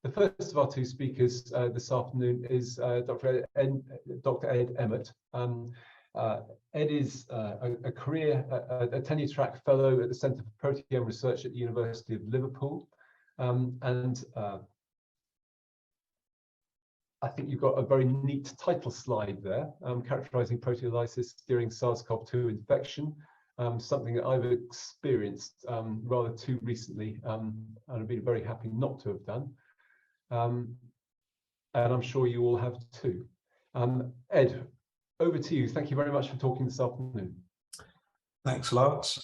The first of our two speakers this afternoon is Dr. Ed Emmott. Ed is a tenure track fellow at the Centre for Proteome Research at the University of Liverpool. I think you've got a very neat title slide there, characterizing proteolysis during SARS-CoV-2 infection, something that I've experienced rather too recently, and I've been very happy not to have done. And I'm sure you all have too. Ed, over to you. Thank you very much for talking this afternoon. Thanks a lot.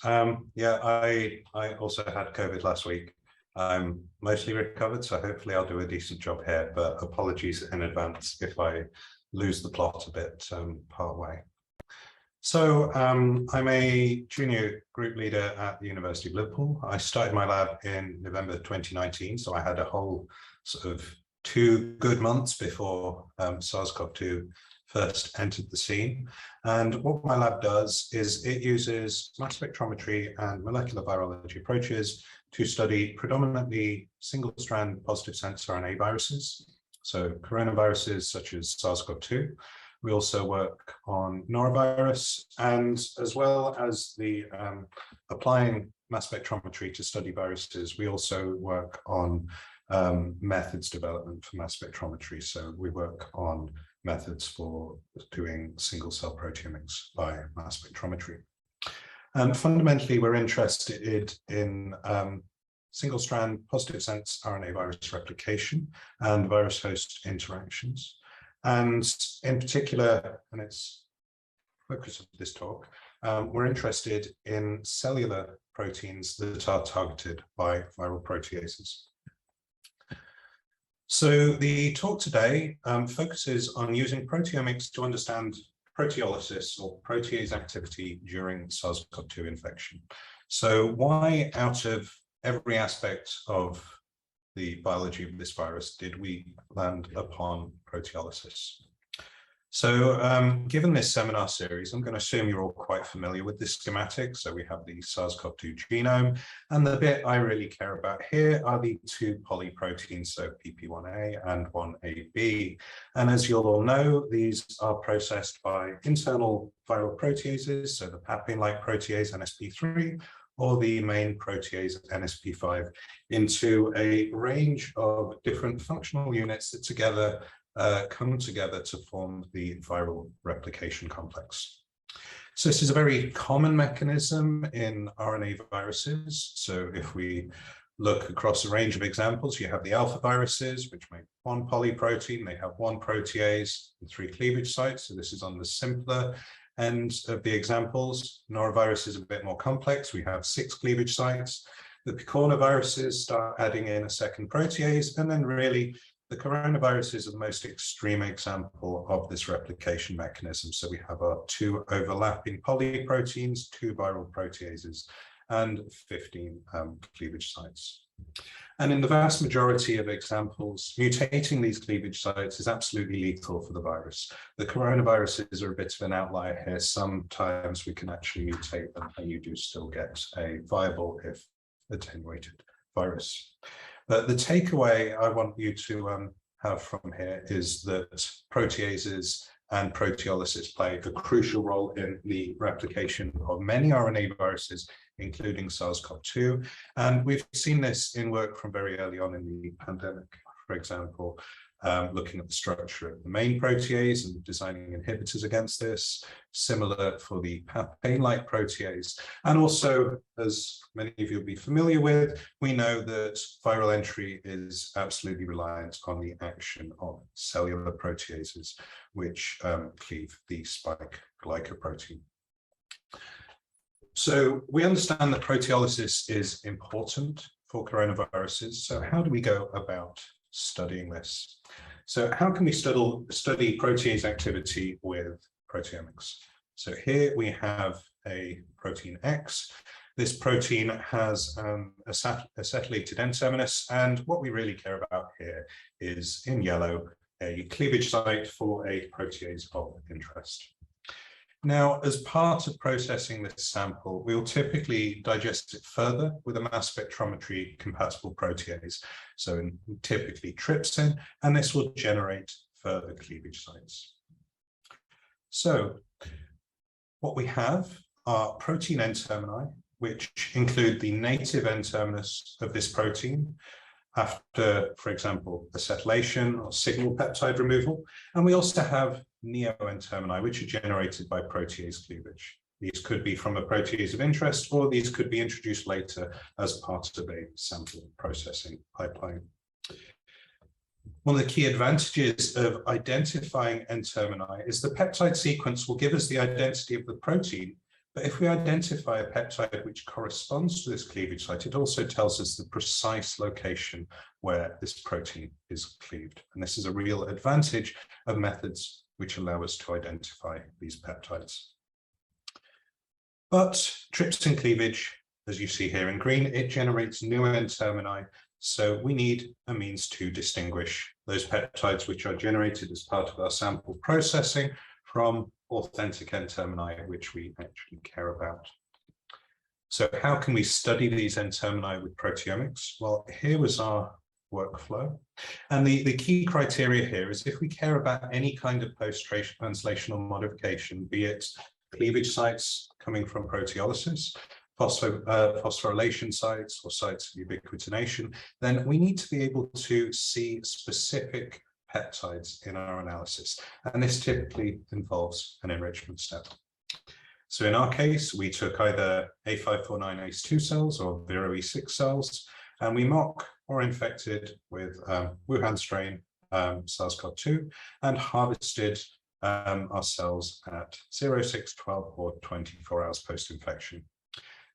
Yeah, I also had COVID last week. I'm mostly recovered, so hopefully I'll do a decent job here, but apologies in advance if I lose the plot a bit part way. So I'm a junior group leader at the University of Liverpool. I started my lab in November 2019, so I had a whole sort of 2 good months before SARS-CoV-2 first entered the scene. And what my lab does is it uses mass spectrometry and molecular virology approaches to study predominantly single-strand positive sense RNA viruses, so coronaviruses such as SARS-CoV-2. We also work on norovirus, and as well as the applying mass spectrometry to study viruses, we also work on methods development for mass spectrometry. So we work on methods for doing single-cell proteomics by mass spectrometry. And fundamentally, we're interested in single-strand positive sense RNA virus replication and virus-host interactions. And in particular, and it's the focus of this talk, we're interested in cellular proteins that are targeted by viral proteases. So the talk today focuses on using proteomics to understand proteolysis or protease activity during SARS-CoV-2 infection. So why, out of every aspect of the biology of this virus, did we land upon proteolysis? So given this seminar series, I'm going to assume you're all quite familiar with this schematic. So we have the SARS-CoV-2 genome, and the bit I really care about here are the 2 polyproteins, so PP1A and 1AB. And as you'll all know, these are processed by internal viral proteases, so the papain-like protease NSP3, or the main protease NSP5, into a range of different functional units that together come together to form the viral replication complex. So this is a very common mechanism in RNA viruses. So if we look across a range of examples, you have the alpha viruses, which make 1 polyprotein. They have 1 protease and 3 cleavage sites. So this is on the simpler end of the examples. Norovirus is a bit more complex. We have 6 cleavage sites. The picornaviruses start adding in a second protease, and then really the coronaviruses are the most extreme example of this replication mechanism. So we have our 2 overlapping polyproteins, 2 viral proteases, and 15 cleavage sites. And in the vast majority of examples, mutating these cleavage sites is absolutely lethal for the virus. The coronaviruses are a bit of an outlier here. Sometimes we can actually mutate them, and you do still get a viable, if attenuated, virus. But the takeaway I want you to have from here is that proteases and proteolysis play a crucial role in the replication of many RNA viruses, including SARS-CoV-2. And we've seen this in work from very early on in the pandemic, for example, looking at the structure of the main protease and designing inhibitors against this, similar for the papain-like protease. And also, as many of you will be familiar with, we know that viral entry is absolutely reliant on the action of cellular proteases, which cleave the spike glycoprotein. So we understand that proteolysis is important for coronaviruses. So how do we go about studying this? So how can we study protease activity with proteomics? So here we have a protein X. This protein has acetylated N-terminus, and what we really care about here is, in yellow, a cleavage site for a protease of interest. Now, as part of processing this sample, we will typically digest it further with a mass spectrometry compatible protease, so typically trypsin, and this will generate further cleavage sites. So what we have are protein N-termini, which include the native N-terminus of this protein after, for example, acetylation or signal peptide removal. And we also have neo-N-termini, which are generated by protease cleavage. These could be from a protease of interest, or these could be introduced later as part of a sample processing pipeline. One of the key advantages of identifying N-termini is the peptide sequence will give us the identity of the protein. But if we identify a peptide which corresponds to this cleavage site, it also tells us the precise location where this protein is cleaved. And this is a real advantage of methods which allow us to identify these peptides. But trypsin cleavage, as you see here in green, it generates new N-termini. So we need a means to distinguish those peptides which are generated as part of our sample processing from authentic N-termini, which we actually care about. So how can we study these N-termini with proteomics? Well, here was our workflow. And the key criteria here is if we care about any kind of post-translational modification, be it cleavage sites coming from proteolysis, phosphorylation sites or sites of ubiquitination, then we need to be able to see specific peptides in our analysis. And this typically involves an enrichment step. So in our case, we took either A549 ACE2 cells or VIRO-E6 cells, and we mock or infected with Wuhan strain SARS-CoV-2 and harvested our cells at 0, 6, 12, or 24 hours post-infection.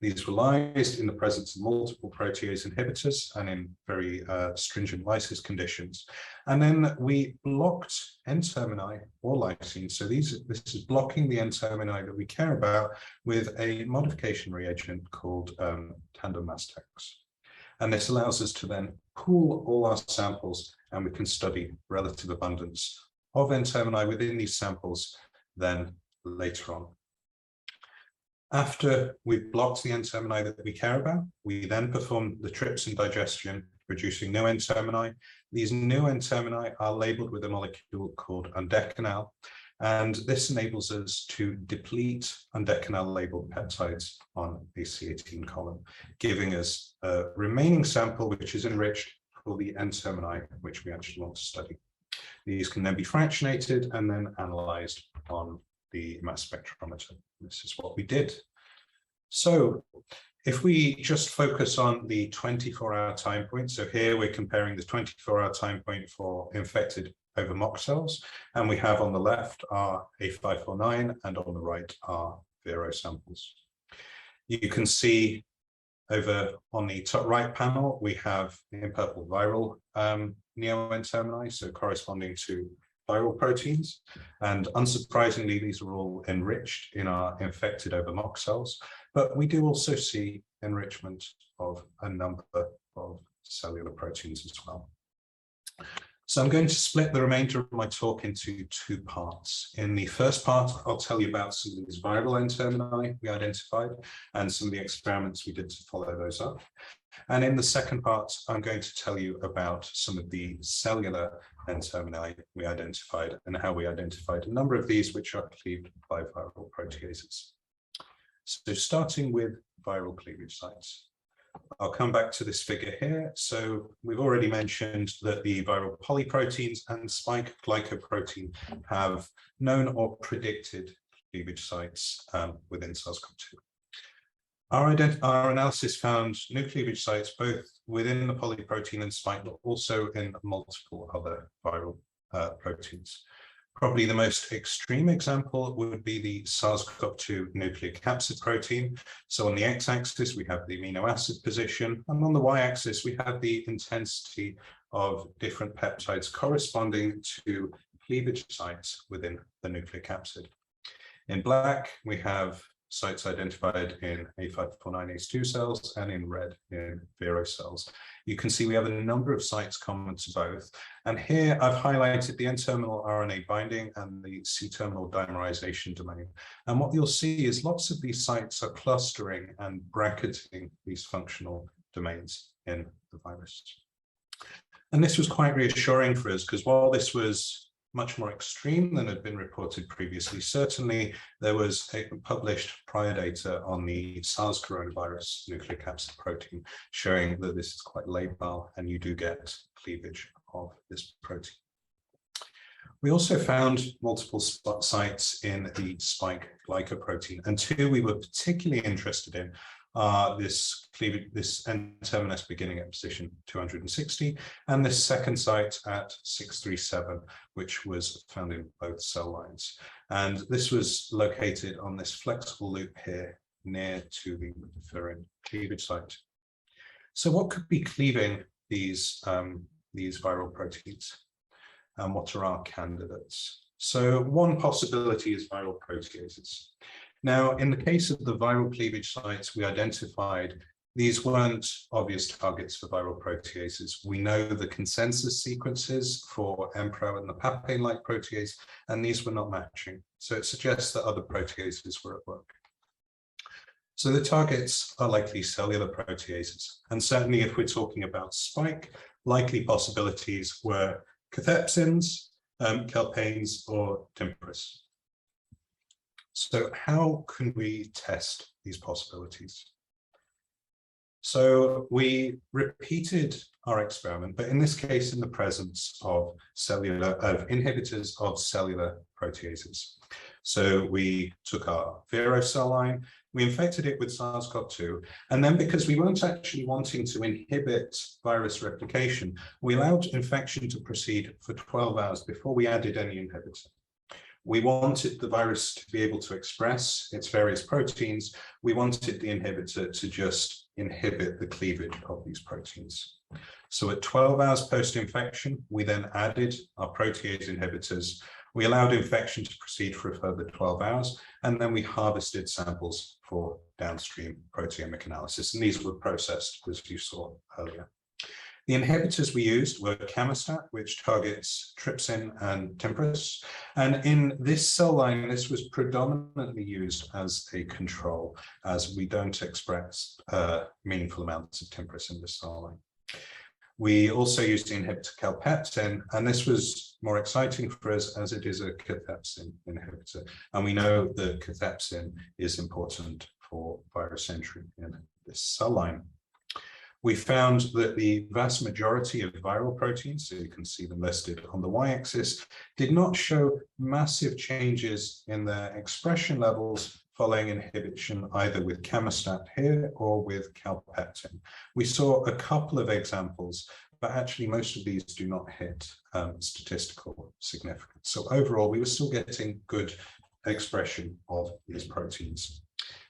These were lysed in the presence of multiple protease inhibitors and in very stringent lysis conditions. And then we blocked N-termini or lysine. So this is blocking the N-termini that we care about with a modification reagent called tandem mass tags. And this allows us to then pool all our samples, and we can study relative abundance of N-termini within these samples then later on. After we've blocked the N-termini that we care about, we then perform the trypsin digestion, producing new N-termini. These new N-termini are labeled with a molecule called undecanal, and this enables us to deplete undecanal labeled peptides on a C18 column, giving us a remaining sample which is enriched for the N-termini which we actually want to study. These can then be fractionated and then analyzed on the mass spectrometer. This is what we did. So if we just focus on the 24-hour time point, so here we're comparing the 24-hour time point for infected over mock cells, and we have on the left our A549 and on the right our Viro samples. You can see over on the top right panel, we have in purple viral neo-N-termini, so corresponding to viral proteins. And unsurprisingly, these are all enriched in our infected over mock cells. But we do also see enrichment of a number of cellular proteins as well. So I'm going to split the remainder of my talk into two parts. In the first part, I'll tell you about some of these viral N-termini we identified and some of the experiments we did to follow those up. And in the second part, I'm going to tell you about some of the cellular N-termini we identified and how we identified a number of these which are cleaved by viral proteases. So starting with viral cleavage sites. I'll come back to this figure here. So we've already mentioned that the viral polyproteins and spike glycoprotein have known or predicted cleavage sites within SARS-CoV-2. Our analysis found new cleavage sites both within the polyprotein and spike, but also in multiple other viral proteins. Probably the most extreme example would be the SARS-CoV-2 nucleic capsid protein. So on the x-axis, we have the amino acid position, and on the y-axis, we have the intensity of different peptides corresponding to cleavage sites within the nucleic capsid. In black, we have sites identified in A549ACE2 cells and in red in Vero cells. You can see we have a number of sites common to both. And here I've highlighted the N-terminal RNA binding and the C-terminal dimerization domain. And what you'll see is lots of these sites are clustering and bracketing these functional domains in the virus. And this was quite reassuring for us, because while this was much more extreme than had been reported previously, certainly there was published prior data on the SARS coronavirus nucleocapsid protein showing that this is quite labile and you do get cleavage of this protein. We also found multiple sites in the spike glycoprotein, and two we were particularly interested in are this N-terminus beginning at position 260 and this second site at 637, which was found in both cell lines. And this was located on this flexible loop here near to the interferon cleavage site. So what could be cleaving these viral proteins, and what are our candidates? So one possibility is viral proteases. Now, in the case of the viral cleavage sites, we identified these weren't obvious targets for viral proteases. We know the consensus sequences for Mpro and the papain-like protease, and these were not matching. So it suggests that other proteases were at work. So the targets are likely cellular proteases. And certainly if we're talking about spike, likely possibilities were cathepsins, calpains, or timperis. So how can we test these possibilities? So we repeated our experiment, but in this case, in the presence of inhibitors of cellular proteases. So we took our Vero cell line, we infected it with SARS-CoV-2, and then because we weren't actually wanting to inhibit virus replication, we allowed infection to proceed for 12 hours before we added any inhibitor. We wanted the virus to be able to express its various proteins. We wanted the inhibitor to just inhibit the cleavage of these proteins. So at 12 hours post-infection, we then added our protease inhibitors. We allowed infection to proceed for a further 12 hours, and then we harvested samples for downstream proteomic analysis. And these were processed, as you saw earlier. The inhibitors we used were Camostat, which targets trypsin and timperis. And in this cell line, this was predominantly used as a control, as we don't express meaningful amounts of timperis in this cell line. We also used the inhibitor calpeptin, and this was more exciting for us as it is a cathepsin inhibitor. And we know that cathepsin is important for virus entry in this cell line. We found that the vast majority of viral proteins, so you can see them listed on the y-axis, did not show massive changes in their expression levels following inhibition either with Camostat here or with calpeptin. We saw a couple of examples, but actually most of these do not hit statistical significance. So overall, we were still getting good expression of these proteins.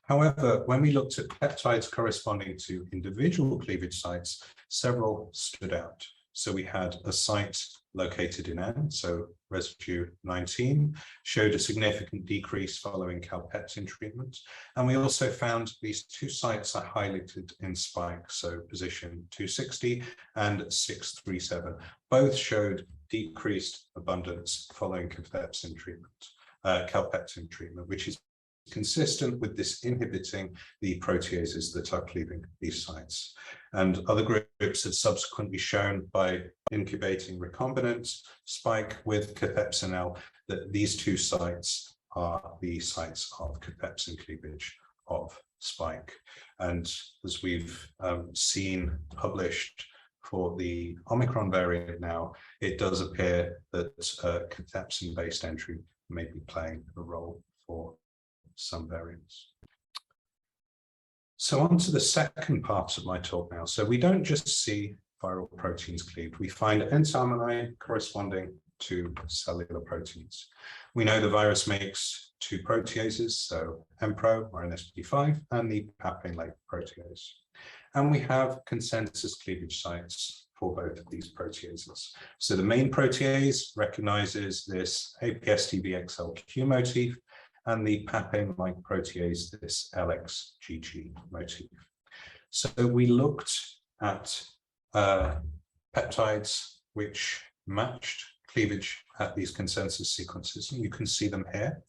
However, when we looked at peptides corresponding to individual cleavage sites, several stood out. So we had a site located in N, so residue 19, showed a significant decrease following calpeptin treatment. And we also found these two sites are highlighted in spike, so position 260 and 637. Both showed decreased abundance following calpeptin treatment, which is consistent with this inhibiting the proteases that are cleaving these sites. And other groups have subsequently shown by incubating recombinant spike with cathepsin-L that these two sites are the sites of cathepsin cleavage of spike. And as we've seen published for the Omicron variant now, it does appear that cathepsin-based entry may be playing a role for some variants. So on to the second part of my talk now. So we don't just see viral proteins cleaved, we find N-termini corresponding to cellular proteins. We know the virus makes two proteases, so Mpro or NSP5 and the papain-like protease. And we have consensus cleavage sites for both of these proteases. So the main protease recognizes this APS-TVXLQ motif, and the papain-like protease, this LXGG motif. So we looked at peptides which matched cleavage at these consensus sequences, and you can see them here.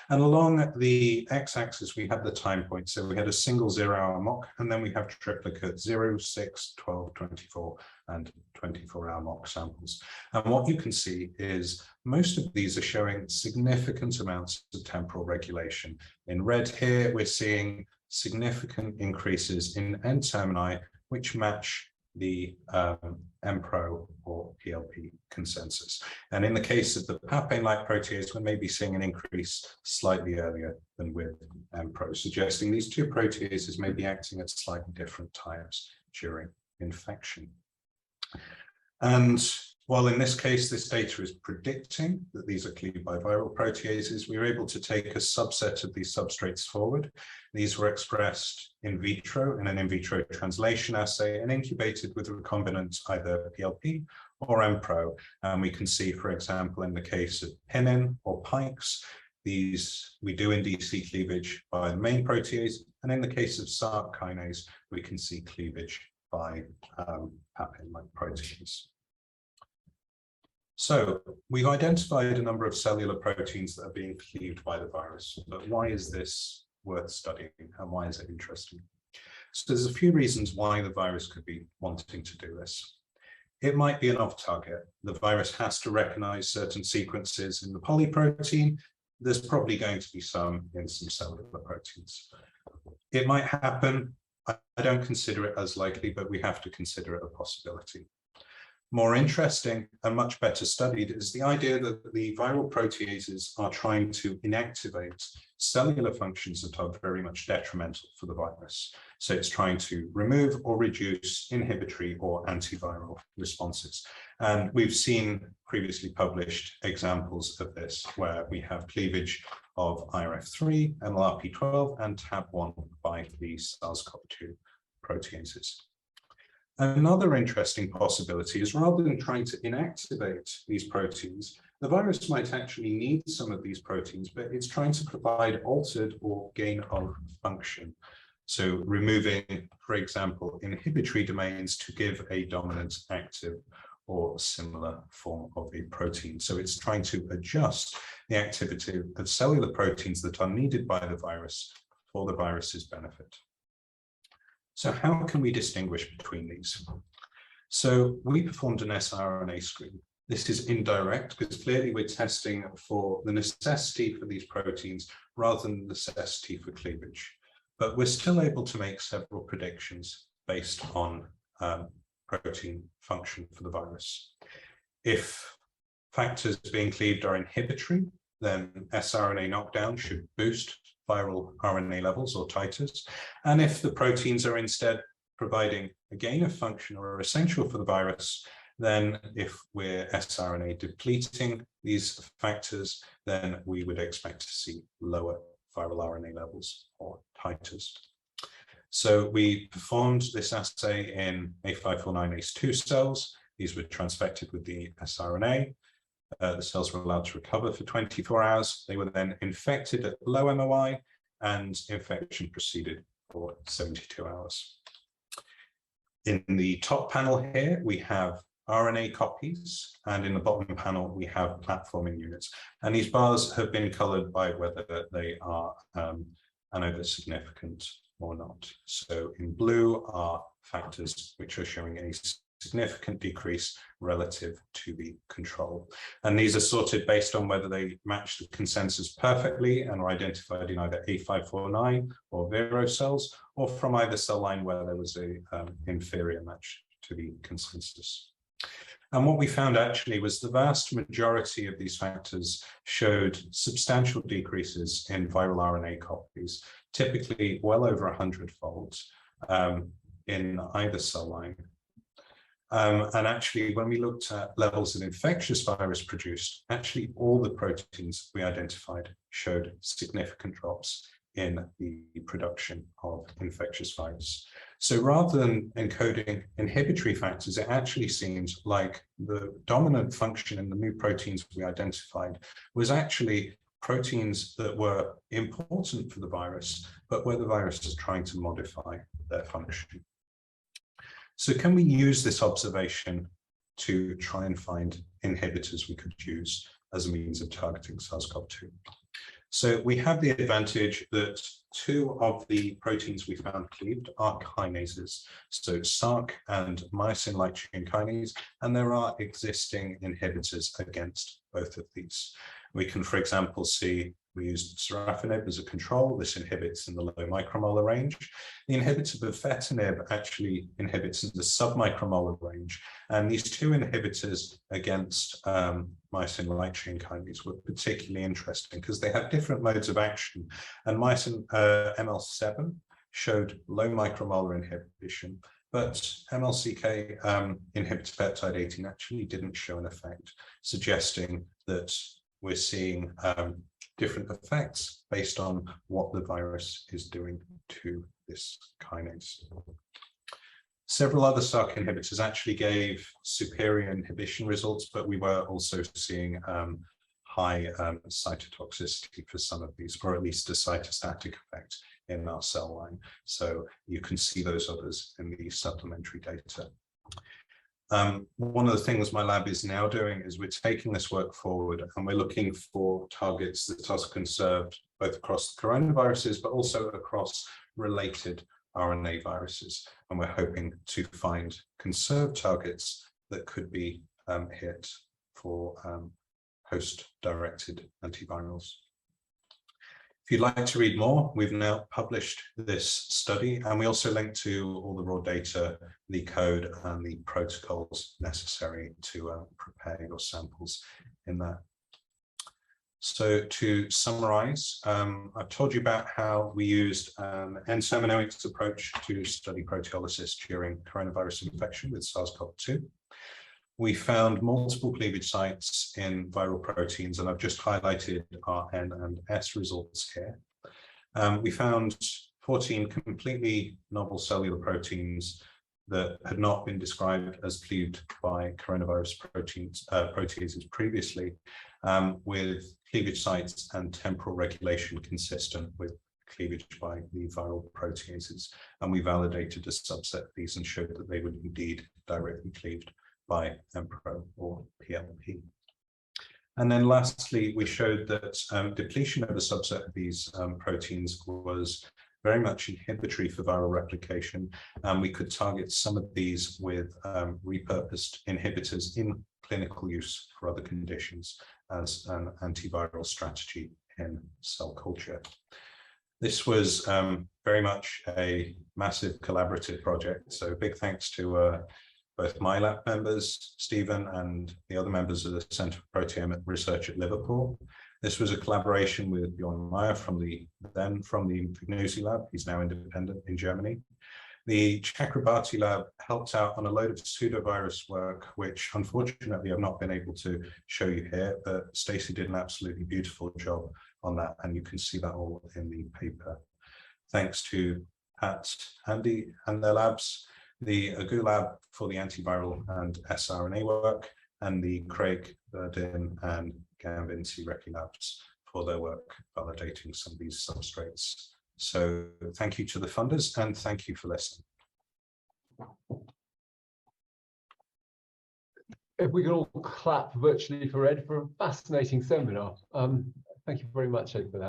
And along the x-axis, we have the time point. So we had a single 0-hour mock, and then we have triplicate 0, 6, 12, 24, and 24-hour mock samples. And what you can see is most of these are showing significant amounts of temporal regulation. In red here, we're seeing significant increases in N-termini, which match the MPRO or PLP consensus. And in the case of the papain-like protease, we may be seeing an increase slightly earlier than with MPRO, suggesting these two proteases may be acting at slightly different times during infection. And while in this case, this data is predicting that these are cleaved by viral proteases, we were able to take a subset of these substrates forward. These were expressed in vitro in an in vitro translation assay and incubated with recombinant either PLP or MPRO. And we can see, for example, in the case of pinin or pikes, these we do indeed see cleavage by the main protease. And in the case of SARC kinase, we can see cleavage by papain-like proteins. So we've identified a number of cellular proteins that are being cleaved by the virus, but why is this worth studying and why is it interesting? So there's a few reasons why the virus could be wanting to do this. It might be an off-target. The virus has to recognize certain sequences in the polyprotein. There's probably going to be some in some cellular proteins. It might happen. I don't consider it as likely, but we have to consider it a possibility. More interesting and much better studied is the idea that the viral proteases are trying to inactivate cellular functions that are very much detrimental for the virus. So it's trying to remove or reduce inhibitory or antiviral responses. And we've seen previously published examples of this where we have cleavage of IRF3, NLRP12, and TAB1 by the SARS-CoV-2 proteases. Another interesting possibility is rather than trying to inactivate these proteins, the virus might actually need some of these proteins, but it's trying to provide altered or gain of function. So removing, for example, inhibitory domains to give a dominant active or similar form of a protein. So it's trying to adjust the activity of cellular proteins that are needed by the virus for the virus's benefit. So how can we distinguish between these? So we performed an siRNA screen. This is indirect because clearly we're testing for the necessity for these proteins rather than the necessity for cleavage. But we're still able to make several predictions based on protein function for the virus. If factors being cleaved are inhibitory, then siRNA knockdown should boost viral RNA levels or titers. And if the proteins are instead providing a gain of function or are essential for the virus, then if we're siRNA depleting these factors, then we would expect to see lower viral RNA levels or titers. So we performed this assay in A549 ACE2 cells. These were transfected with the siRNA. The cells were allowed to recover for 24 hours. They were then infected at low MOI, and infection proceeded for 72 hours. In the top panel here, we have RNA copies, and in the bottom panel, we have platforming units. And these bars have been colored by whether they are ANOVA significant or not. So in blue are factors which are showing a significant decrease relative to the control. And these are sorted based on whether they match the consensus perfectly and are identified in either A549 or Vero cells, or from either cell line where there was a inferior match to the consensus. And what we found actually was the vast majority of these factors showed substantial decreases in viral RNA copies, typically well over 100-fold in either cell line. And actually, when we looked at levels of infectious virus produced, actually all the proteins we identified showed significant drops in the production of infectious virus. So rather than encoding inhibitory factors, it actually seems like the dominant function in the new proteins we identified was actually proteins that were important for the virus, but where the virus is trying to modify their function. So can we use this observation to try and find inhibitors we could use as a means of targeting SARS-CoV-2? So we have the advantage that two of the proteins we found cleaved are kinases, so SARC and myosin light chain kinase, and there are existing inhibitors against both of these. We can, for example, see we used sorafenib as a control. This inhibits in the low micromolar range. The inhibitor bufetinib actually inhibits in the submicromolar range. And these two inhibitors against myosin light chain kinase were particularly interesting because they have different modes of action. And myosin ML7 showed low micromolar inhibition, but MLCK inhibitor peptide 18 actually didn't show an effect, suggesting that we're seeing different effects based on what the virus is doing to this kinase. Several other SARC inhibitors actually gave superior inhibition results, but we were also seeing high cytotoxicity for some of these, or at least a cytostatic effect in our cell line. So you can see those others in the supplementary data. One of the things my lab is now doing is we're taking this work forward and we're looking for targets that are conserved both across the coronaviruses, but also across related RNA viruses. And we're hoping to find conserved targets that could be hit for host-directed antivirals. If you'd like to read more, we've now published this study, and we also link to all the raw data, the code, and the protocols necessary to prepare your samples in that. So to summarize, I've told you about how we used an N-terminomics approach to study proteolysis during coronavirus infection with SARS-CoV-2. We found multiple cleavage sites in viral proteins, and I've just highlighted our N and S results here. We found 14 completely novel cellular proteins that had not been described as cleaved by coronavirus proteases previously, with cleavage sites and temporal regulation consistent with cleavage by the viral proteases. And we validated a subset of these and showed that they would indeed directly cleaved by MPRO or PLP. And then lastly, we showed that depletion of a subset of these proteins was very much inhibitory for viral replication, and we could target some of these with repurposed inhibitors in clinical use for other conditions as an antiviral strategy in cell culture. This was very much a massive collaborative project, so big thanks to both my lab members, Stephen, and the other members of the Centre for Proteomic Research at Liverpool. This was a collaboration with Bjorn Meyer from the Vignusi lab. He's now independent in Germany. The Chakrabarti lab helped out on a load of pseudovirus work, which unfortunately I've not been able to show you here, but Stacey did an absolutely beautiful job on that, and you can see that all in the paper. Thanks to Pat, Andy, and their labs, the Agu lab for the antiviral and sRNA work, and the Craig, Verdin, and Gavin Recchi labs for their work validating some of these substrates. So thank you to the funders, and thank you for listening. If we could all clap virtually for Ed for a fascinating seminar. Thank you very much, Ed, for that.